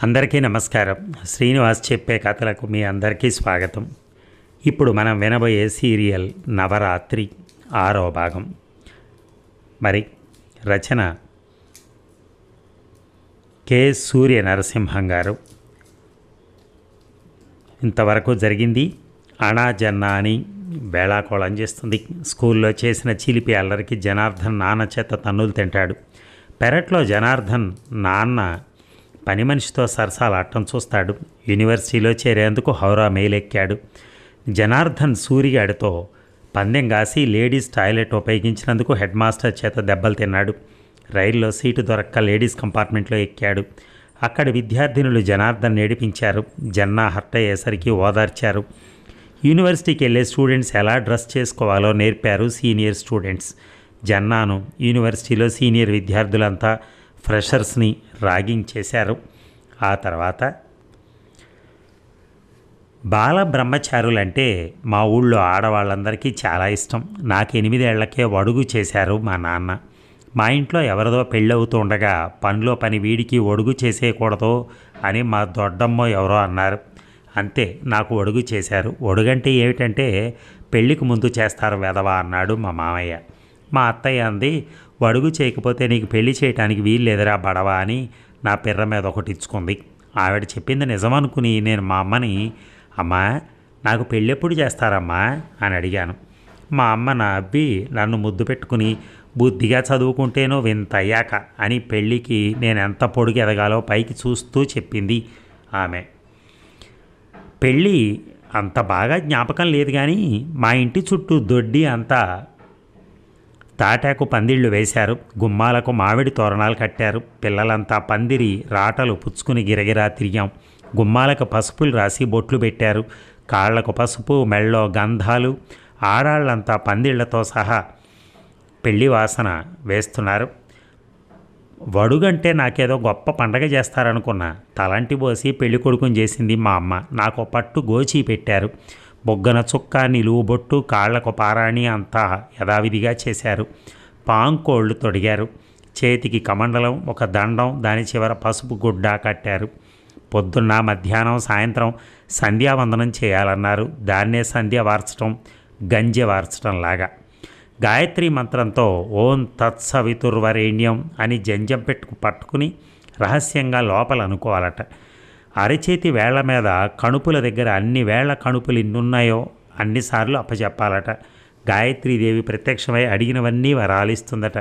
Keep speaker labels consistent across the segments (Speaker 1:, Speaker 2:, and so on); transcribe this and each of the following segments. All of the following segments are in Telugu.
Speaker 1: అందరికీ నమస్కారం. శ్రీనివాస్ చెప్పే కథలకు మీ అందరికీ స్వాగతం. ఇప్పుడు మనం వినబోయే సీరియల్ నవరాత్రి 6వ భాగం. మరి రచన కె సూర్య నరసింహం గారు. ఇంతవరకు జరిగింది. అణా జన్నా అని వేళాకోళం చేస్తుంది. స్కూల్లో చేసిన చిలిపి అల్లరికి జనార్దన్ నాన్న చేత తన్నులు తింటాడు. పెరట్లో జనార్దన్ నాన్న పని మనిషితో సరసాలాడటం చూస్తాడు. యూనివర్సిటీలో చేరేందుకు హౌరా మెయిల్ ఎక్కాడు. జనార్దన్ సూరిగాడితో పందెం కాసి లేడీస్ టాయిలెట్ ఉపయోగించినందుకు హెడ్ మాస్టర్ చేత దెబ్బలు తిన్నాడు. రైల్లో సీటు దొరక్క లేడీస్ కంపార్ట్మెంట్లో ఎక్కాడు. అక్కడ విద్యార్థినులు జనార్దన్ ఏడిపించారు. జన్నా హర్ట్ అయ్యేసరికి ఓదార్చారు. యూనివర్సిటీకి వెళ్ళే స్టూడెంట్స్ ఎలా డ్రెస్ చేసుకోవాలో నేర్పారు సీనియర్ స్టూడెంట్స్. జన్నాను యూనివర్సిటీలో సీనియర్ విద్యార్థులంతా ఫ్రెషర్స్ని ర్యాగింగ్ చేశారు. ఆ తర్వాత బాల బ్రహ్మచారులంటే మా ఊళ్ళో ఆడవాళ్ళందరికీ చాలా ఇష్టం. నాకు 8 ఏళ్లకే ఒడుగు చేశారు మా నాన్న. మా ఇంట్లో ఎవరిదో పెళ్ళవుతూ ఉండగా పనిలో పని వీడికి ఒడుగు చేసేయకూడదు అని మా దొడ్డమ్మో ఎవరో అన్నారు. అంతే, నాకు ఒడుగు చేశారు. ఒడుగంటే ఏమిటంటే పెళ్ళికి ముందు చేస్తారు వెధవా అన్నాడు మా మామయ్య. మా అత్తయ్య అంది, ఒడుగు చేయకపోతే నీకు పెళ్లి చేయటానికి వీల్లేదురా బడవా అని నా పిర్ర మీద ఒకటి ఇచ్చుకుంది. ఆవిడ చెప్పింది నిజమనుకుని నేను మా అమ్మని, అమ్మా నాకు పెళ్ళెప్పుడు చేస్తారమ్మా అని అడిగాను. మా అమ్మ నవ్వి నన్ను ముద్దు పెట్టుకుని, బుద్ధిగా చదువుకుంటేనో వింత అయ్యాక అని పెళ్ళికి నేను ఎంత పొడుగు ఎదగాలో పైకి చూస్తూ చెప్పింది ఆమె. పెళ్ళి అంత బాగా జ్ఞాపకం లేదు, కానీ మా ఇంటి చుట్టూ దొడ్డి అంతా తాటాకు పందిళ్ళు వేశారు. గుమ్మాలకు మామిడి తోరణాలు కట్టారు. పిల్లలంతా పందిరి రాటలు పుచ్చుకుని గిరగిరా తిరిగాం. గుమ్మాలకు పసుపులు రాసి బొట్లు పెట్టారు. కాళ్లకు పసుపు, మెళ్ళో గంధాలు. ఆడాళ్ళంతా పందిళ్లతో సహా పెళ్లి వాసన వేస్తున్నారు. వడుగంటే నాకేదో గొప్ప పండగ చేస్తారనుకున్నా. తలంటి పోసి పెళ్లి కొడుకుని చేసింది మా అమ్మ. నాకు పట్టు గోచి పెట్టారు. బొగ్గన చుక్క, నిలువు బొట్టు, కాళ్లకు పారాణి అంతా యథావిధిగా చేశారు. పాంకోళ్ళు తొడిగారు. చేతికి కమండలం, ఒక దండం, దాని చివర పసుపు గుడ్డ కట్టారు. పొద్దున్న, మధ్యాహ్నం, సాయంత్రం సంధ్యావందనం చేయాలన్నారు. దాన్నే సంధ్య వార్చడం, గంజె వార్చడం లాగా. గాయత్రి మంత్రంతో ఓం తత్సవితుర్వరేణ్యం అని జంజం పట్టుకుని రహస్యంగా లోపల అనుకోవాలట. అరచేతి వేళ్ల మీద కణుపుల దగ్గర అన్ని వేళ్ల కణుపులు ఎన్నున్నాయో అన్నిసార్లు అప్పచెప్పాలట. గాయత్రీదేవి ప్రత్యక్షమై అడిగినవన్నీ వరాలిస్తుందట.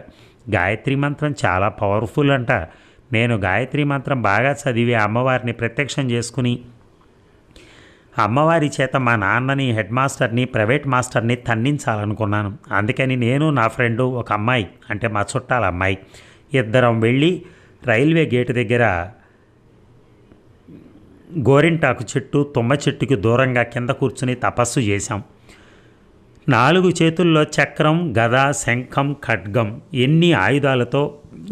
Speaker 1: గాయత్రి మంత్రం చాలా పవర్ఫుల్ అంట. నేను గాయత్రి మంత్రం బాగా చదివి అమ్మవారిని ప్రత్యక్షం చేసుకుని అమ్మవారి చేత మా నాన్నని, హెడ్ మాస్టర్ని, ప్రైవేట్ మాస్టర్ని తన్నించాలనుకున్నాను. అందుకని నేను, నా ఫ్రెండు, ఒక అమ్మాయి, అంటే మా చుట్టాల అమ్మాయి, ఇద్దరం వెళ్ళి రైల్వే గేటు దగ్గర గోరింటాకు చెట్టు, తుమ్మ చెట్టుకి దూరంగా కింద కూర్చుని తపస్సు చేశాం. 4 చేతుల్లో చక్రం, గద, శంఖం, ఖడ్గం, ఎన్ని ఆయుధాలతో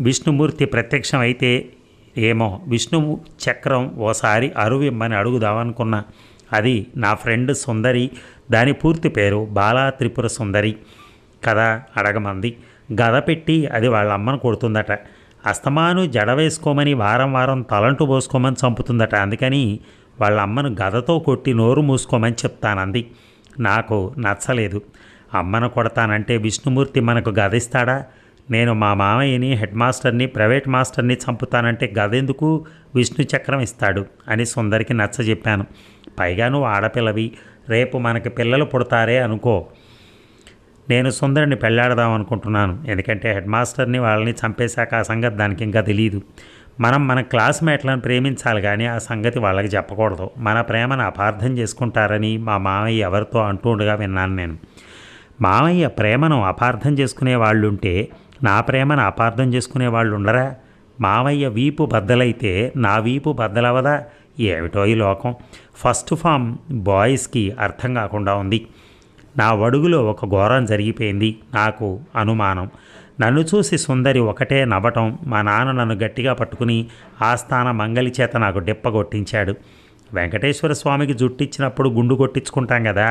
Speaker 1: విష్ణుమూర్తి ప్రత్యక్షం అయితే ఏమో. విష్ణు చక్రం ఓసారి అరువిమ్మని అడుగుదామనుకున్నా. అది నా ఫ్రెండ్ సుందరి. దాని పూర్తి పేరు బాలా త్రిపుర సుందరి కదా అడగమంది. గద పెట్టి అది వాళ్ళ అమ్మను కొడుతుందట. అస్తమాను జడ వేసుకోమని, వారం వారం తలంటు పోసుకోమని చంపుతుందట. అందుకని వాళ్ళ అమ్మను గదతో కొట్టి నోరు మూసుకోమని చెప్తానంది. నాకు నచ్చలేదు. అమ్మను కొడతానంటే విష్ణుమూర్తి మనకు గద ఇస్తాడా? నేను మా మామయ్యని, హెడ్ మాస్టర్ని, ప్రైవేట్ మాస్టర్ని చంపుతానంటే గదెందుకు, విష్ణు చక్రం ఇస్తాడు అని సుందరికి నచ్చజెప్పాను. పైగా నువ్వు ఆడపిల్లవి, రేపు మనకి పిల్లలు పుడతారే అనుకో. నేను సుందరిని పెళ్ళాడదాం అనుకుంటున్నాను. ఎందుకంటే హెడ్ మాస్టర్ని వాళ్ళని చంపేశాక ఆ సంగతి దానికి ఇంకా తెలియదు. మనం మన క్లాస్మేట్లను ప్రేమించాలి, కానీ ఆ సంగతి వాళ్ళకి చెప్పకూడదు. మన ప్రేమను అపార్థం చేసుకుంటారని మా మామయ్య ఎవరితో అంటుండగా విన్నాను నేను. మామయ్య ప్రేమను అపార్థం చేసుకునే వాళ్ళుంటే నా ప్రేమను అపార్థం చేసుకునే వాళ్ళు ఉండరా? మామయ్య వీపు బద్దలైతే నా వీపు బద్దలవదా? ఏమిటో ఈ లోకం. ఫస్ట్ ఫామ్ బాయ్స్కి అర్థం కాకుండా ఉంది. నా వడుగులో ఒక ఘోరం జరిగిపోయింది. నాకు అనుమానం. నన్ను చూసి సుందరి ఒకటే నవ్వటం. మా నాన్న నన్ను గట్టిగా పట్టుకుని ఆస్థాన మంగలి చేత నాకు డెప్పగొట్టించాడు. వెంకటేశ్వర స్వామికి జుట్టిచ్చినప్పుడు గుండు కొట్టించుకుంటాం కదా,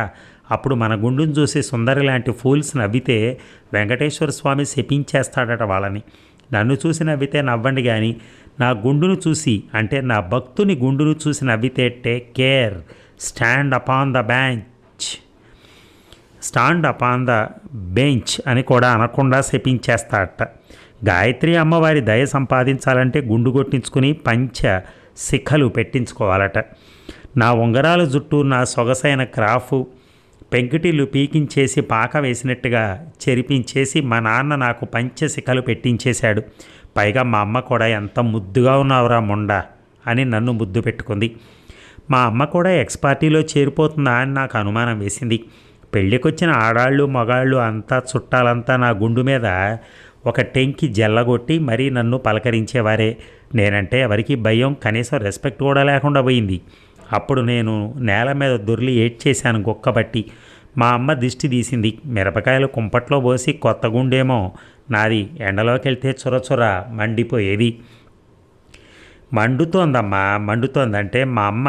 Speaker 1: అప్పుడు మన గుండును చూసి సుందరి లాంటి ఫూల్స్ నవ్వితే వెంకటేశ్వర స్వామి శపించేస్తాడట వాళ్ళని. నన్ను చూసి నవ్వితే నవ్వండి, కానీ నా గుండును చూసి అంటే నా భక్తుని గుండును చూసి నవ్వితే take care, stand upon the bench stand upon the bench అని కూడా అనకుండా శపించేస్తాడట. గాయత్రి అమ్మవారి దయ సంపాదించాలంటే గుండు కొట్టించుకుని పంచ శిఖలు పెట్టించుకోవాలట. నా ఉంగరాల జుట్టు నా సొగసైన క్రాఫు పెంకుటిల్లు పీకించేసి పాక వేసినట్టుగా చెరిపించేసి మా నాన్న నాకు పంచశిఖలు పెట్టించేశాడు. పైగా మా అమ్మ కూడా ఎంత ముద్దుగా ఉన్నావురా మొండా అని నన్ను ముద్దు పెట్టుకుంది. మా అమ్మ కూడా ఎక్స్పార్టీలో చేరిపోతుందా అని నాకు అనుమానం వేసింది. పెళ్ళికొచ్చిన ఆడాళ్ళు మగాళ్ళు అంతా చుట్టాలంతా నా గుండు మీద ఒక టెంకి జల్లగొట్టి మరీ నన్ను పలకరించేవారే. నేనంటే ఎవరికి భయం, కనీసం రెస్పెక్ట్ కూడా లేకుండా పోయింది. అప్పుడు నేను నేల మీద దొర్లి ఏడ్చేశాను గొక్కబట్టి. మా అమ్మ దిష్టి తీసింది. మిరపకాయలు కుంపట్లో పోసి కొత్త గుండేమో నాది ఎండలోకి వెళ్తే చురచుర మండిపోయేది. మండుతోందమ్మా మండుతోందంటే మా అమ్మ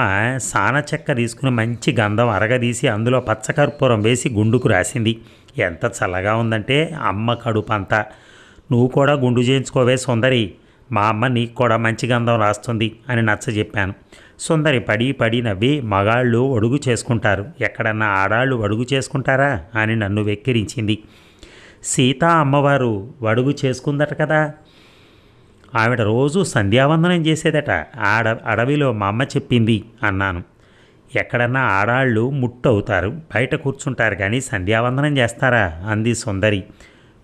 Speaker 1: సాన చెక్క తీసుకుని మంచి గంధం అరగదీసి అందులో పచ్చకర్పూరం వేసి గుండుకు రాసింది. ఎంత చల్లగా ఉందంటే అమ్మ కడుపంతా. నువ్వు కూడా గుండు చేయించుకోవే సుందరి, మా అమ్మ నీకు కూడా మంచి గంధం రాస్తుంది అని నచ్చజెప్పాను. సుందరి పడి పడి నవ్వి మగాళ్ళు ఒడుగు చేసుకుంటారు, ఎక్కడన్నా ఆడాళ్ళు ఒడుగు చేసుకుంటారా అని నన్ను వెక్కిరించింది. సీతా అమ్మవారు వడుగు చేసుకుందట కదా, ఆవిడ రోజు సంధ్యావందనం చేసేదట అడవిలో మా అమ్మ చెప్పింది అన్నాను. ఎక్కడన్నా ఆడాళ్ళు ముట్టవుతారు, బయట కూర్చుంటారు కానీ సంధ్యావందనం చేస్తారా అంది సుందరి.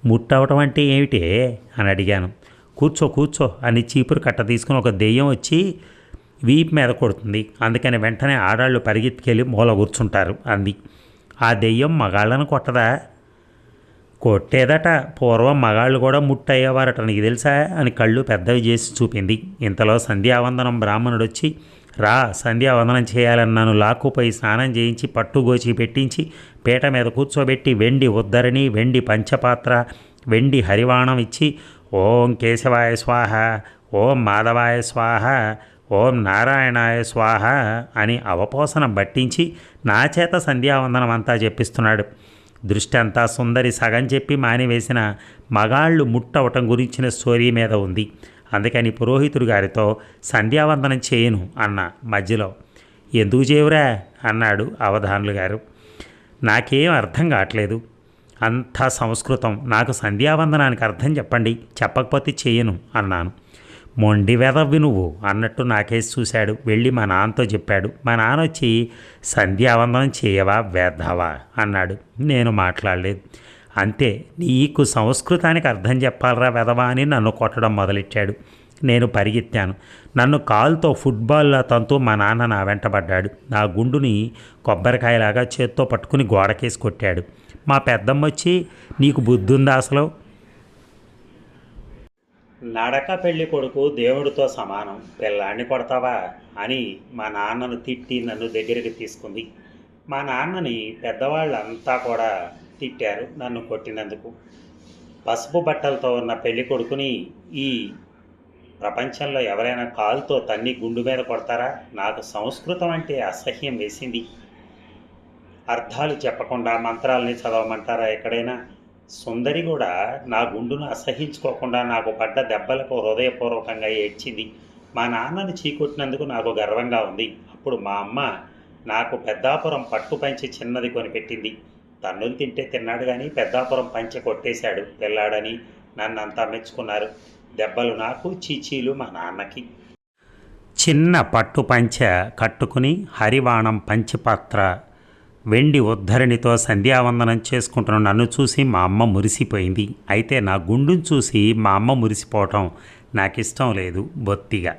Speaker 1: ముట్టవటం అంటే ఏమిటే అని అడిగాను. కూర్చో కూర్చో అని చీపురు కట్ట తీసుకుని ఒక దెయ్యం వచ్చి వీపు మీద కొడుతుంది, అందుకని వెంటనే ఆడాళ్ళు పరిగెత్తుకెళ్ళి మూల కూర్చుంటారు అంది. ఆ దెయ్యం మగాళ్ళను కొట్టదా? కొట్టేదట. పూర్వం మగాళ్ళు కూడా ముట్టయ్యేవారట, నీకు తెలుసా అని కళ్ళు పెద్దవి చేసి చూపింది. ఇంతలో సంధ్యావందనం బ్రాహ్మణుడు వచ్చి, రా సంధ్యావందనం చేయాలన్నాను లాక్కుపోయి స్నానం చేయించి పట్టుగోచి పెట్టించి పీట మీద కూర్చోబెట్టి వెండి ఉద్దరిని, వెండి పంచపాత్ర, వెండి హరివాణం ఇచ్చి ఓం కేశవాయ స్వాహ, ఓం మాధవాయ స్వాహ, ఓం నారాయణాయ స్వాహ అని అవపోసనం పట్టించి నా చేత సంధ్యావందనం అంతా చెప్పిస్తున్నాడు. దృష్టి అంతా సుందరి సగం చెప్పి మానివేసిన మగాళ్ళు ముట్టవటం గురించిన స్టోరీ మీద ఉంది. అందుకని పురోహితుడు గారితో సంధ్యావందనం చేయను అన్న మధ్యలో. ఎందుకు చేయవురా అన్నాడు అవధానులు గారు. నాకేం అర్థం కావట్లేదు, అంతా సంస్కృతం, నాకు సంధ్యావందనానికి అర్థం చెప్పండి, చెప్పకపోతే చేయను అన్నాను. మొండి వెదవ్వి నువ్వు అన్నట్టు నాకేసి చూశాడు. వెళ్ళి మా నాన్నతో చెప్పాడు. మా నాన్న వచ్చి సంధ్యావందనం చేయవా వెధవా అన్నాడు. నేను మాట్లాడలేదు. అంతే, నీకు సంస్కృతానికి అర్థం చెప్పాలరా వెధవా అని నన్ను కొట్టడం మొదలెట్టాడు. నేను పరిగెత్తాను. నన్ను కాలుతో ఫుట్బాల్లా తంతూ మా నాన్న నా వెంటబడ్డాడు. నా గుండుని కొబ్బరికాయలాగా చేత్తో పట్టుకుని గోడకేసి కొట్టాడు. మా పెద్దమ్మ వచ్చి, నీకు బుద్ధుందా అసలు, నడక పెళ్లి కొడుకు దేవుడితో సమానం, పిల్లాన్ని కొడతావా అని మా నాన్నను తిట్టి నన్ను దగ్గరికి తీసుకుంది. మా నాన్నని పెద్దవాళ్ళంతా కూడా తిట్టారు నన్ను కొట్టినందుకు. పసుపు బట్టలతో ఉన్న పెళ్లి కొడుకుని ఈ ప్రపంచంలో ఎవరైనా కాలుతో తన్ని గుండు మీద కొడతారా? నాకు సంస్కృతం అంటే అసహ్యం వేసింది. అర్థాలు చెప్పకుండా మంత్రాలని చదవమంటారా ఎక్కడైనా? సుందరి కూడా నా గుండును అసహించుకోకుండా నాకు పడ్డ దెబ్బలకు హృదయపూర్వకంగా ఏడ్చింది. మా నాన్నను చీకొట్టినందుకు నాకు గర్వంగా ఉంది. అప్పుడు మా అమ్మ నాకు పెద్దాపురం పట్టు పంచె చిన్నది కొనిపెట్టింది. తన్నులు తింటే తిన్నాడు కానీ పెద్దాపురం పంచె కొట్టేశాడు పిల్లాడని నన్నంతా మెచ్చుకున్నారు. దెబ్బలు నాకు, చీచీలు మా నాన్నకి. చిన్న పట్టు పంచె కట్టుకుని హరివాణం పంచిపాత్ర వెండి ఉద్ధరణితో సంధ్యావందనం చేసుకుంటున్న నన్ను చూసి మా అమ్మ మురిసిపోయింది. అయితే నా గుండును చూసి మా అమ్మ మురిసిపోవటం నాకు ఇష్టం లేదు బొత్తిగా.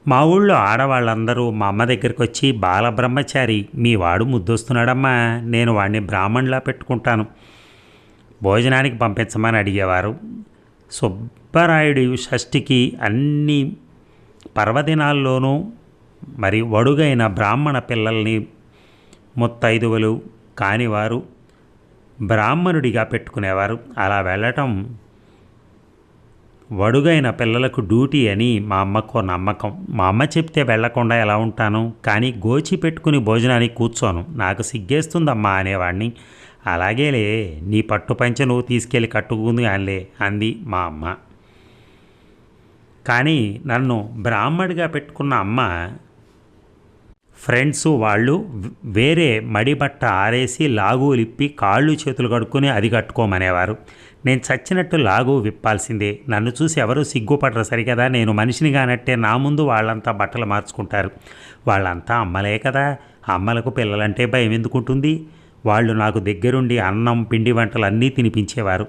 Speaker 1: మా ఊళ్ళో ఆడవాళ్ళందరూ మా అమ్మ దగ్గరికి వచ్చి, బాలబ్రహ్మచారి మీ వాడు ముద్దొస్తున్నాడమ్మా, నేను వాడిని బ్రాహ్మణులా పెట్టుకుంటాను, భోజనానికి పంపించమని అడిగేవారు. సుబ్బరాయుడి షష్ఠికి అన్ని పర్వదినాల్లోనూ మరి వడుగైన బ్రాహ్మణ పిల్లల్ని ముత్తైదువులు కానివారు బ్రాహ్మణుడిగా పెట్టుకునేవారు. అలా వెళ్ళటం వడుగైన పిల్లలకు డ్యూటీ అని మా అమ్మకో నమ్మకం. మా అమ్మ చెప్తే వెళ్లకుండా ఎలా ఉంటాను, కానీ గోచి పెట్టుకుని భోజనానికి కూర్చోను, నాకు సిగ్గేస్తుందమ్మా అనేవాడిని. అలాగేలే, నీ పట్టు పంచె నువ్వు తీసుకెళ్ళి కట్టుకుంది కానిలే అంది మా అమ్మ. కానీ నన్ను బ్రాహ్మడిగా పెట్టుకున్న అమ్మ ఫ్రెండ్స్ వాళ్ళు వేరే మడిబట్ట ఆరేసి లాగులిప్పి కాళ్ళు చేతులు కడుక్కొని అది కట్టుకోమనేవారు. నేను చచ్చినట్టు లాగు విప్పాల్సిందే. నన్ను చూసి ఎవరు సిగ్గుపడరు సరికదా. నేను మనిషిని కానట్టే నా ముందు వాళ్ళంతా బట్టలు మార్చుకుంటారు. వాళ్ళంతా అమ్మలే కదా, అమ్మలకు పిల్లలంటే భయం ఎందుకుంటుంది. వాళ్ళు నాకు దగ్గరుండి అన్నం పిండి వంటలు అన్నీ తినిపించేవారు.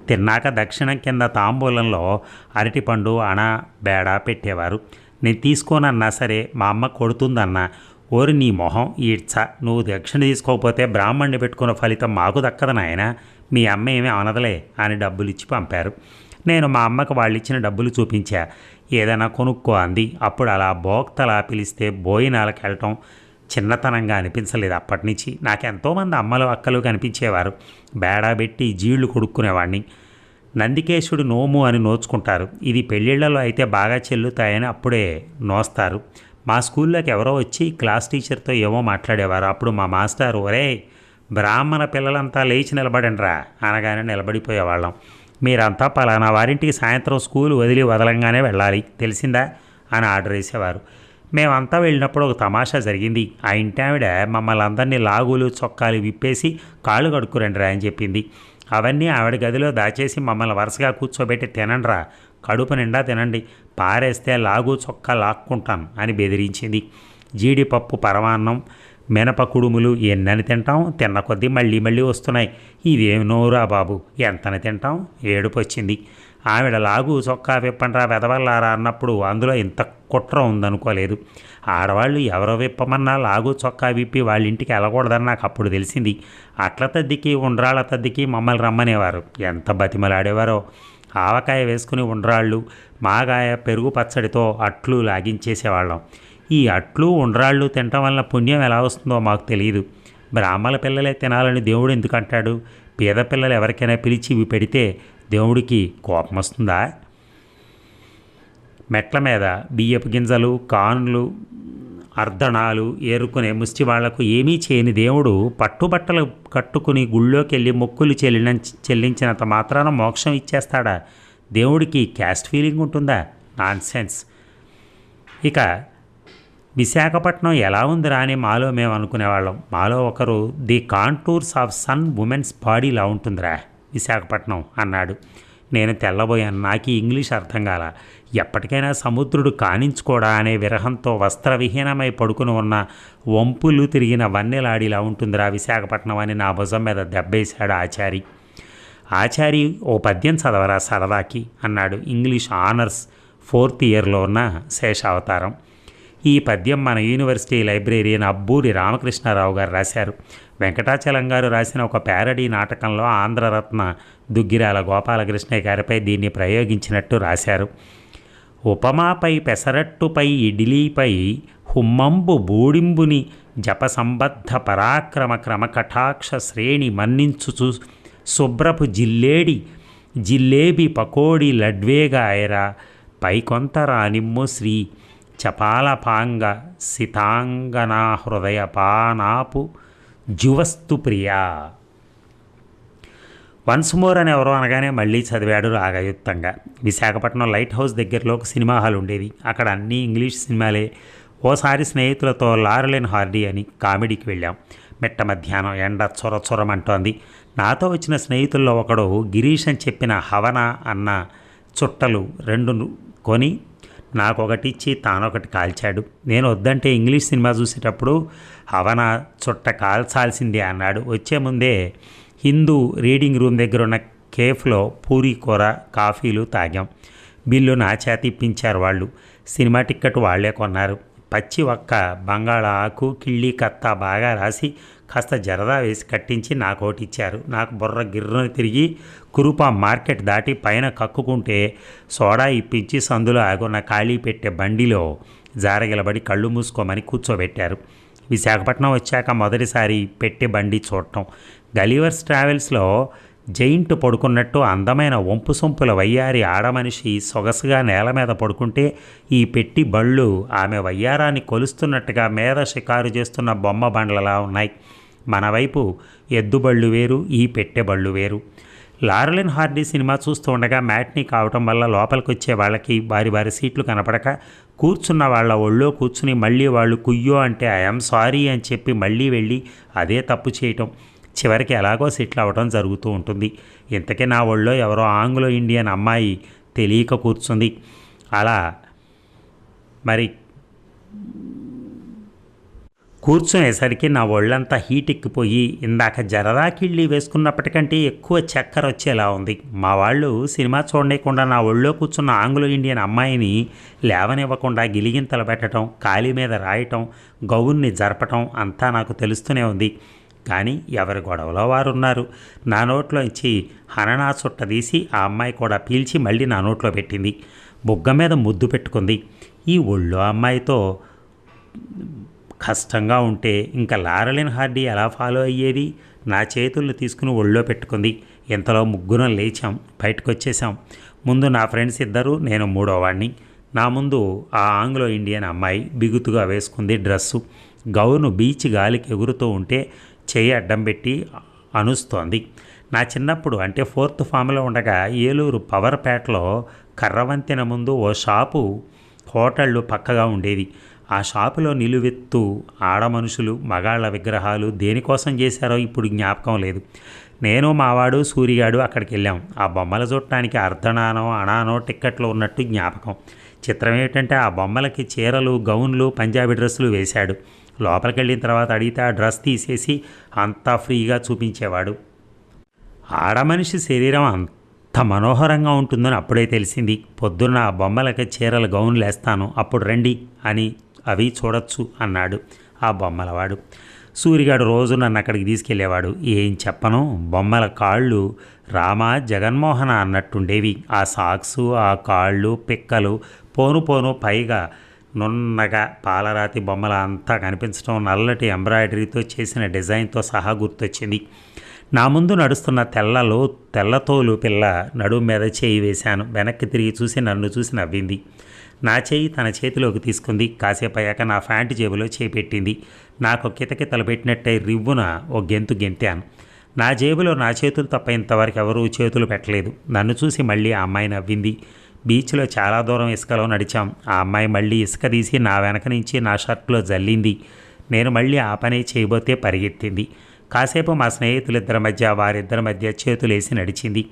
Speaker 1: తిన్నాక దక్షిణం కింద తాంబూలంలో అరటిపండు అణ బేడ పెట్టేవారు. నేను తీసుకోనన్నా సరే మా అమ్మ కొడుతుందన్నా, ఓరి నీ మొహం ఈడ్చ, నువ్వు దక్షిణ తీసుకోకపోతే బ్రాహ్మణ్ణి పెట్టుకున్న ఫలితం మాకు దక్కదు నాయన, మీ అమ్మ ఏమీ అనదలే అని డబ్బులు ఇచ్చి పంపారు. నేను మా అమ్మకు వాళ్ళు ఇచ్చిన డబ్బులు చూపించా. ఏదైనా కొనుక్కో అంది. అప్పుడు అలా బోక్తలా పిలిస్తే భోజనాలకు వెళ్ళటం చిన్నతనంగా అనిపించలేదు. అప్పటి నుంచి నాకు ఎంతోమంది అమ్మలు అక్కలు కనిపించేవారు. బేడా పెట్టి జీళ్లు కొడుక్కునేవాడిని. నందికేశుడు నోము అని నోచుకుంటారు. ఇది పెళ్ళిళ్లలో అయితే బాగా చెల్లుతాయని అప్పుడే నోస్తారు. మా స్కూల్లోకి ఎవరో వచ్చి క్లాస్ టీచర్తో ఏమో మాట్లాడేవారు. అప్పుడు మా మాస్టర్, ఒరే బ్రాహ్మణ పిల్లలంతా లేచి నిలబడండిరా అనగానే నిలబడిపోయేవాళ్ళం. మీరంతా పలానా వారింటికి సాయంత్రం స్కూల్ వదలంగానే వెళ్ళాలి, తెలిసిందా అని ఆర్డర్ వేసేవారు. మేమంతా వెళ్ళినప్పుడు ఒక తమాషా జరిగింది. ఆ ఇంటావిడ మమ్మల్ని అందరినీ లాగులు చొక్కాలు విప్పేసి కాళ్ళు కడుక్కురండిరా అని చెప్పింది. అవన్నీ ఆవిడ గదిలో దాచేసి మమ్మల్ని వరుసగా కూర్చోబెట్టి తినండిరా, కడుపు నిండా తినండి, పారేస్తే లాగు చొక్కా లాక్కుంటాను అని బెదిరించింది. జీడిపప్పు పరమాన్నం మినప కుడుములు ఎన్నని తింటాం, తిన్న కొద్దీ మళ్ళీ మళ్ళీ వస్తున్నాయి. ఇదేం నోరా బాబు, ఎంతని తింటాం, ఏడుపు వచ్చింది. ఆవిడ లాగు చొక్కా విప్పండ్రా వెదవల్లారా అన్నప్పుడు అందులో ఇంత కుట్ర ఉందనుకోలేదు. ఆడవాళ్ళు ఎవరో విప్పమన్నా లాగు చొక్కా విప్పి వాళ్ళ ఇంటికి వెళ్ళకూడదని నాకు అప్పుడు తెలిసింది. అట్ల తద్దికి ఉండ్రాళ్ళ తద్దికి మమ్మల్ని రమ్మనేవారు. ఎంత బతిమలాడేవారో. ఆవకాయ వేసుకుని ఉండ్రాళ్ళు, మాగాయ పెరుగు పచ్చడితో అట్లు లాగించేసేవాళ్ళం. ఈ అట్లు ఉండ్రాళ్ళు తినటం వల్ల పుణ్యం ఎలా వస్తుందో మాకు తెలియదు. బ్రాహ్మణ పిల్లలే తినాలని దేవుడు ఎందుకు అంటాడు? పేద పిల్లలు ఎవరికైనా పిలిచి ఇవి పెడితే దేవుడికి కోపం వస్తుందా? మెట్ల మీద బియ్యపు గింజలు, కానులు, అర్ధణాలు ఏరుకునే ముష్టి వాళ్లకు ఏమీ చేయని దేవుడు పట్టుబట్టలు కట్టుకుని గుళ్ళోకి వెళ్ళి మొక్కులు చెల్లించినంత మాత్రాన మోక్షం ఇచ్చేస్తాడా? దేవుడికి క్యాస్ట్ ఫీలింగ్ ఉంటుందా? నాన్సెన్స్. ఇక విశాఖపట్నం ఎలా ఉందిరా అని మాలో మేము అనుకునేవాళ్ళం. మాలో ఒకరు, the contours of sun women's బాడీలా ఉంటుందిరా విశాఖపట్నం అన్నాడు. నేను తెల్లబోయాను. నాకు ఇంగ్లీష్ అర్థం కాల. ఎప్పటికైనా సముద్రుడు కానించుకోడా అనే విరహంతో వస్త్రవిహీనమై పడుకుని ఉన్న వంపులు తిరిగిన వన్నెలాడిలా ఉంటుందిరా విశాఖపట్నం అని నా భుజం మీద దెబ్బేశాడు ఆచారి. ఆచారి, ఓ పద్యం చదవరా సరదాకి అన్నాడు. ఇంగ్లీష్ ఆనర్స్ 4th ఇయర్లో ఉన్న శేషావతారం. ఈ పద్యం మన యూనివర్సిటీ లైబ్రేరియన్ అబ్బూరి రామకృష్ణారావు గారు రాశారు. వెంకటాచలం గారు రాసిన ఒక ప్యారడీ నాటకంలో ఆంధ్రరత్న దుగ్గిరాల గోపాలకృష్ణయ్య గారిపై దీన్ని ప్రయోగించినట్టు రాశారు. ఉపమాపై పెసరట్టుపై ఇడ్లీపై హుమ్మంబు బూడింబుని జపసంబద్ధ పరాక్రమ క్రమకటాక్ష శ్రేణి మన్నించుచు శుభ్రపు జిల్లేబి పకోడి లడ్వేగా ఆయరా పైకొంతరా నిమ్ము శ్రీ చపాలపాంగ సితాంగనా హృదయ పానాపు జువస్తు ప్రియా. వన్స్ మోర్ అని ఎవరో అనగానే మళ్ళీ చదివాడు రాగయుక్తంగా. విశాఖపట్నం లైట్ హౌస్ దగ్గరలో ఒక సినిమా హాల్ ఉండేది. అక్కడ అన్నీ ఇంగ్లీష్ సినిమాలే. ఓసారి స్నేహితులతో లారెల్ అండ్ హార్డీ అని కామెడీకి వెళ్ళాం. మిట్ట మధ్యాహ్నం ఎండ చొరచొరమంటోంది. నాతో వచ్చిన స్నేహితుల్లో ఒకడు గిరీష్ అని చెప్పిన హవన అన్న చుట్టలు 2 కొని నాకొకటి ఇచ్చి తానొకటి కాల్చాడు. నేను వద్దంటే ఇంగ్లీష్ సినిమా చూసేటప్పుడు హవన చుట్ట కాల్చాల్సిందే అన్నాడు. వచ్చే ముందే హిందూ రీడింగ్ రూమ్ దగ్గర ఉన్న కేఫ్లో పూరీ కూర, కాఫీలు తాగాం. బిల్లు నా చేత ఇప్పించారు వాళ్ళు. సినిమా టిక్కెట్ వాళ్లే కొన్నారు. పచ్చి ఒక్క బంగాళా ఆకు, కిళ్ళి కత్త బాగా రాసి కాస్త జరదా వేసి కట్టించి నాకోటి ఇచ్చారు. నాకు బుర్ర గిర్రను తిరిగి కురుపా మార్కెట్ దాటి పైన కక్కుకుంటే సోడా ఇప్పించి సందులో ఆగున్న ఖాళీ పెట్టే బండిలో జారగిలబడి కళ్ళు మూసుకోమని కూర్చోబెట్టారు. విశాఖపట్నం వచ్చాక మొదటిసారి పెట్టే బండి చూడటం. గలీవర్స్ ట్రావెల్స్లో జైంట్ పడుకున్నట్టు అందమైన వంపు సొంపుల వయ్యారి ఆడమనిషి సొగసుగా నేల మీద పడుకుంటే ఈ పెట్టి బళ్ళు ఆమె వయ్యారాన్ని కొలుస్తున్నట్టుగా మీద షికారు చేస్తున్న బొమ్మ బండ్లలా ఉన్నాయి. మన వైపు ఎద్దుబళ్ళు వేరు, ఈ పెట్టె బళ్ళు వేరు. లారెలిన్ హార్డీ సినిమా చూస్తూ ఉండగా మ్యాట్నీ కావటం వల్ల లోపలికి వచ్చే వాళ్ళకి వారి వారి సీట్లు కనపడక కూర్చున్న వాళ్ళ ఒళ్ళో కూర్చుని మళ్ళీ వాళ్ళు కుయ్యో అంటే ఐఎమ్ సారీ అని చెప్పి మళ్ళీ వెళ్ళి అదే తప్పు చేయటం, చివరికి ఎలాగో సెటిల్ అవ్వడం జరుగుతూ ఉంటుంది. ఇంతకీ నా ఒళ్ళో ఎవరో ఆంగ్లో ఇండియన్ అమ్మాయి తెలియక కూర్చుంది. అలా మరి కూర్చునేసరికి నా ఒళ్ళంతా హీట్ ఎక్కిపోయి ఇందాక జరదా కిళ్ళి వేసుకున్నప్పటికంటే ఎక్కువ చక్కెర వచ్చేలా ఉంది. మా వాళ్ళు సినిమా చూడకుండా నా ఒళ్ళో కూర్చున్న ఆంగ్లో ఇండియన్ అమ్మాయిని లేవనివ్వకుండా గిలిగింతలు పెట్టడం, కాలి మీద రాయటం, గౌన్ని జరపటం అంతా నాకు తెలుస్తూనే ఉంది. కానీ ఎవరి గొడవలో వారు ఉన్నారు. నా నోట్లో ఇచ్చి హననా చుట్ట తీసి ఆ అమ్మాయి కూడా పీల్చి మళ్ళీ నా నోట్లో పెట్టింది. బుగ్గ మీద ముద్దు పెట్టుకుంది. ఈ ఒళ్ళో అమ్మాయితో కష్టంగా ఉంటే ఇంకా లారెలిన్ హార్డీ ఎలా ఫాలో అయ్యేది? నా చేతులను తీసుకుని ఒళ్ళో పెట్టుకుంది. ఇంతలో ముగ్గురం లేచాం, బయటకు వచ్చేసాం. ముందు నా ఫ్రెండ్స్ ఇద్దరు, నేను మూడోవాడిని. నా ముందు ఆ ఆంగ్లో ఇండియన్ అమ్మాయి బిగుతుగా వేసుకుంది డ్రెస్సు. గౌను బీచ్ గాలికి ఎగురుతూ ఉంటే చెయ్యి అడ్డం పెట్టి అనుస్తోంది. నా చిన్నప్పుడు అంటే 4th ఫామ్లో ఉండగా ఏలూరు పవర్పేటలో కర్రవంతెన ముందు ఓ షాపు హోటళ్ళు పక్కగా ఉండేది. ఆ షాపులో నిలువెత్తు ఆడ మనుషులు, మగాళ్ళ విగ్రహాలు దేనికోసం చేశారో ఇప్పుడు జ్ఞాపకం లేదు. నేను మావాడు సూరిగాడు అక్కడికి వెళ్ళాం. ఆ బొమ్మల చూడటానికి అర్ధనానో అనానో టిక్కెట్లు ఉన్నట్టు జ్ఞాపకం. చిత్రం ఏమిటంటే ఆ బొమ్మలకి చీరలు, గౌన్లు, పంజాబీ డ్రెస్సులు వేశాడు. లోపలికి వెళ్ళిన తర్వాత అడిగితే ఆ డ్రెస్ తీసేసి అంతా ఫ్రీగా చూపించేవాడు. ఆడమనిషి శరీరం అంత మనోహరంగా ఉంటుందని అప్పుడే తెలిసింది. పొద్దున్న ఆ బొమ్మలకి చీరలు, గౌన్లు వేస్తాను, అప్పుడు రండి అని అవి చూడొచ్చు అన్నాడు ఆ బొమ్మలవాడు. సూరిగాడు రోజు నన్ను అక్కడికి తీసుకెళ్లేవాడు. ఏం చెప్పను, బొమ్మల కాళ్ళు రామ జగన్మోహన అన్నట్టుండేవి. ఆ సాక్సు, ఆ కాళ్ళు, పిక్కలు పోను పోను పైగా నున్నగా పాలరాతి బొమ్మల అంతా కనిపించడం నల్లటి ఎంబ్రాయిడరీతో చేసిన డిజైన్తో సహా గుర్తొచ్చింది. నా ముందు నడుస్తున్న తెల్లతోలు పిల్ల నడుము మీద చేయి వేశాను. వెనక్కి తిరిగి చూసి నన్ను చూసి నవ్వింది. నా చేయి తన చేతిలోకి తీసుకుంది. కాసేపు అయ్యాక నా ప్యాంటు జేబులో చేయి పెట్టింది. నాకు కితకితలు పెట్టినట్టే రివ్వున ఓ గెంతు గెంతాను. నా జేబులో నా చేతులు తప్ప ఇంతవరకు ఎవరూ చేతులు పెట్టలేదు. నన్ను చూసి మళ్ళీ ఆ అమ్మాయి నవ్వింది. బీచ్లో చాలా దూరం ఇసుకలో నడిచాం. ఆ అమ్మాయి మళ్ళీ ఇసుక తీసి నా వెనక నుంచి నా షర్ట్లో జల్లింది. నేను మళ్ళీ ఆ పనే చేయబోతే పరిగెత్తింది. కాసేపు మా స్నేహితులిద్దరి మధ్య, వారిద్దరి మధ్య చేతులేసి నడిచింది.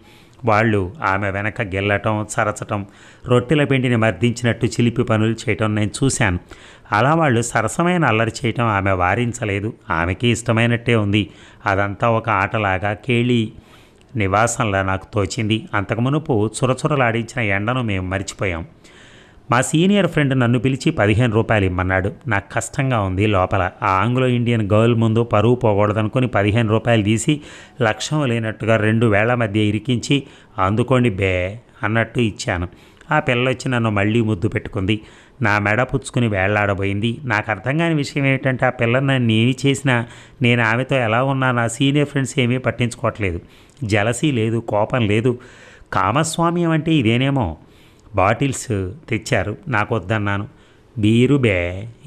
Speaker 1: వాళ్ళు ఆమె వెనక గెల్లటం, చరచటం, రొట్టెల పిండిని మర్దించినట్టు చిలిపి పనులు చేయటం నేను చూశాను. అలా వాళ్ళు సరసమైన అల్లరి చేయటం ఆమె వారించలేదు. ఆమెకి ఇష్టమైనట్టే ఉంది. అదంతా ఒక ఆటలాగా, కేళీ నివాసంలా నాకు తోచింది. అంతకుమునుపు చురచురలాడించిన ఎండను మేము మర్చిపోయాం. మా సీనియర్ ఫ్రెండ్ నన్ను పిలిచి 15 రూపాయలు ఇమ్మన్నాడు. నాకు కష్టంగా ఉంది లోపల. ఆ ఆంగ్లో ఇండియన్ గర్ల్ ముందు పరువు పోకూడదనుకుని 15 రూపాయలు తీసి లక్ష్యం లేనట్టుగా 2 వేళ్ల మధ్య ఇరికించి అందుకోండి బే అన్నట్టు ఇచ్చాను. ఆ పిల్ల వచ్చి నన్ను మళ్ళీ ముద్దు పెట్టుకుంది. నా మెడ పుచ్చుకుని వేళ్లాడబోయింది. నాకు అర్థం కాని విషయం ఏమిటంటే ఆ పిల్ల నన్ను ఏమి చేసినా నేను ఆమెతో ఎలా ఉన్నా నా సీనియర్ ఫ్రెండ్స్ ఏమీ పట్టించుకోవట్లేదు. జలసీ లేదు, కోపం లేదు. కామస్వామ్యం అంటే ఇదేనేమో. బాటిల్స్ తెచ్చారు, నాకు వద్దన్నాను. బీరు బే,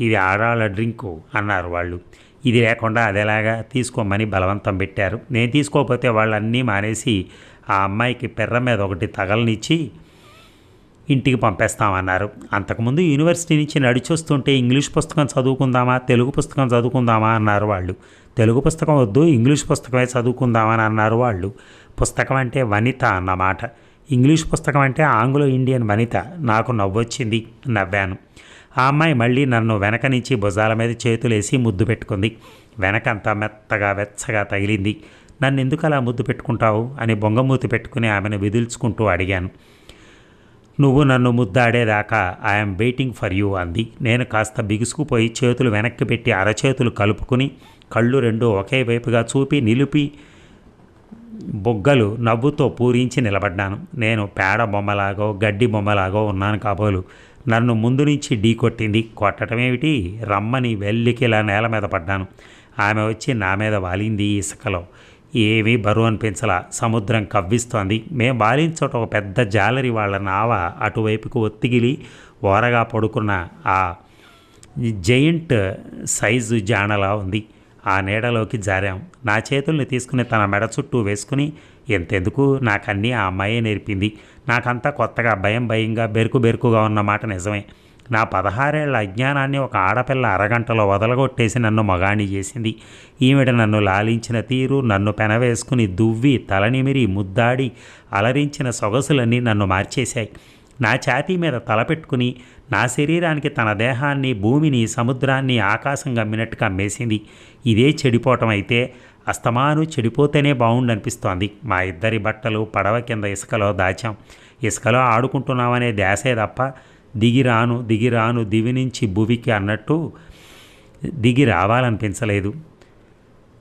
Speaker 1: ఇది ఆడాళ్ళ డ్రింకు అన్నారు వాళ్ళు. ఇది లేకుండా అదేలాగా తీసుకోమని బలవంతం పెట్టారు. నేను తీసుకోకపోతే వాళ్ళన్నీ మానేసి ఆ అమ్మాయికి పెర్ర మీద ఒకటి తగలనిచ్చి ఇంటికి పంపేస్తామన్నారు. అంతకుముందు యూనివర్సిటీ నుంచి నడిచొస్తుంటే ఇంగ్లీష్ పుస్తకం చదువుకుందామా, తెలుగు పుస్తకం చదువుకుందామా అన్నారు వాళ్ళు. తెలుగు పుస్తకం వద్దు, ఇంగ్లీష్ పుస్తకమే చదువుకుందామని అన్నారు వాళ్ళు. పుస్తకం అంటే వనిత అన్నమాట. ఇంగ్లీష్ పుస్తకం అంటే ఆంగ్లో ఇండియన్ వనిత. నాకు నవ్వొచ్చింది, నవ్వాను. ఆ అమ్మాయి మళ్ళీ నన్ను వెనక నుంచి భుజాల మీద చేతులేసి ముద్దు పెట్టుకుంది. వెనకంతా మెత్తగా వెచ్చగా తగిలింది. నన్ను ఎందుకు అలా ముద్దు పెట్టుకుంటావు అని బొంగమూతి పెట్టుకుని ఆమెను విదిల్చుకుంటూ అడిగాను. నువ్వు నన్ను ముద్దాడేదాకా ఐఎమ్ వెయిటింగ్ ఫర్ యూ అంది. నేను కాస్త బిగుసుకుపోయి చేతులు వెనక్కి పెట్టి అరచేతులు కలుపుకుని కళ్ళు రెండు ఒకే వైపుగా చూపి నిలిపి బొగ్గలు నవ్వుతో పూరించి నిలబడ్డాను. నేను పేడ బొమ్మలాగో గడ్డి బొమ్మలాగో ఉన్నాను కాబోలు. నన్ను ముందు నుంచి ఢీ కొట్టింది. కొట్టడమేమిటి, రమ్మని వెల్లికిలా నేల మీద పడ్డాను. ఆమె వచ్చి నా మీద వాలింది. ఇసుకలో ఏమీ బరువు అనిపించలా. సముద్రం కవ్విస్తోంది. మేం వాలించోట ఒక పెద్ద జాలరి వాళ్ళ నావ అటువైపుకు ఒత్తిగిలి ఓరగా పడుకున్న ఆ జైంట్ సైజు జానలా ఉంది. ఆ నీడలోకి జారాం. నా చేతుల్ని తీసుకుని తన మెడ చుట్టూ వేసుకుని, ఎంతెందుకు నాకన్నీ ఆ అమ్మాయే నేర్పింది. నాకంతా కొత్తగా భయం భయంగా బెరుకు బెరుకుగా ఉన్నమాట నిజమే. నా 16 ఏళ్ల అజ్ఞానాన్ని ఒక ఆడపిల్ల అరగంటలో వదలగొట్టేసి నన్ను మగాణ్ణి చేసింది. ఈవిడ నన్ను లాలించిన తీరు, నన్ను పెనవేసుకుని దువ్వి తలనిమిరి ముద్దాడి అలరించిన సొగసులన్నీ నన్ను మార్చేశాయి. నా ఛాతీ మీద తలపెట్టుకుని నా శరీరానికి తన దేహాన్ని, భూమిని, సముద్రాన్ని ఆకాశం గమ్మినట్టు కమ్మేసింది. ఇదే చెడిపోవటం అయితే అస్తమాను చెడిపోతేనే బాగుండనిపిస్తోంది. మా ఇద్దరి బట్టలు పడవ కింద ఇసుకలో దాచాం. ఇసుకలో ఆడుకుంటున్నామనే ధ్యాసే తప్ప దిగిరాను దిగిరాను దివి నుంచి భువికి అన్నట్టు దిగి రావాలనిపించలేదు.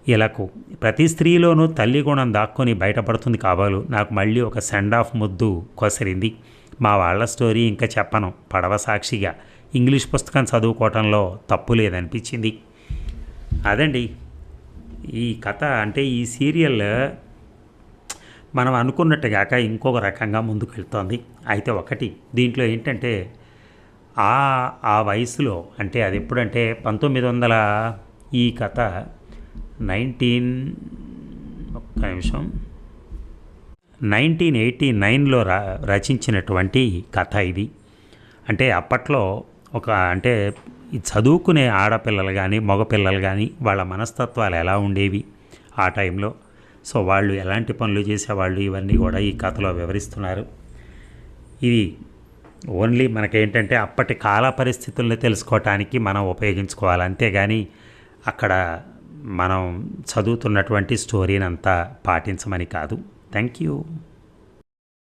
Speaker 1: ఇలాకు ప్రతి స్త్రీలోనూ తల్లి గుణం దాక్కొని బయటపడుతుంది కాబోలు. నాకు మళ్ళీ ఒక సెండ్ ఆఫ్ ముద్దు కొసరింది. మా వాళ్ళ స్టోరీ ఇంకా చెప్పను. పడవ సాక్షిగా ఇంగ్లీష్ పుస్తకం చదువుకోవటంలో తప్పు లేదనిపించింది. అదండి ఈ కథ. అంటే ఈ సీరియల్ మనం అనుకున్నట్టుగాక ఇంకొక రకంగా ముందుకు వెళ్తోంది. అయితే ఒకటి దీంట్లో ఏంటంటే ఆ వయసులో, అంటే అది ఎప్పుడంటే 1900 ఈ కథ 1989లో రచించినటువంటి కథ ఇది. అంటే అప్పట్లో అంటే ఈ చదువుకునే ఆడపిల్లలు కానీ మగపిల్లలు కానీ వాళ్ళ మనస్తత్వాలు ఎలా ఉండేవి ఆ టైంలో, సో వాళ్ళు ఎలాంటి పనులు చేసేవాళ్ళు, ఇవన్నీ కూడా ఈ కథలో వివరిస్తున్నారు. ఇది ఓన్లీ మనకేంటంటే అప్పటి కాల పరిస్థితుల్ని తెలుసుకోవటానికి మనం ఉపయోగించుకోవాలి, అంతేగాని అక్కడ మనం చదువుతున్నటువంటి స్టోరీని అంతా పాటించమని కాదు. Thank you.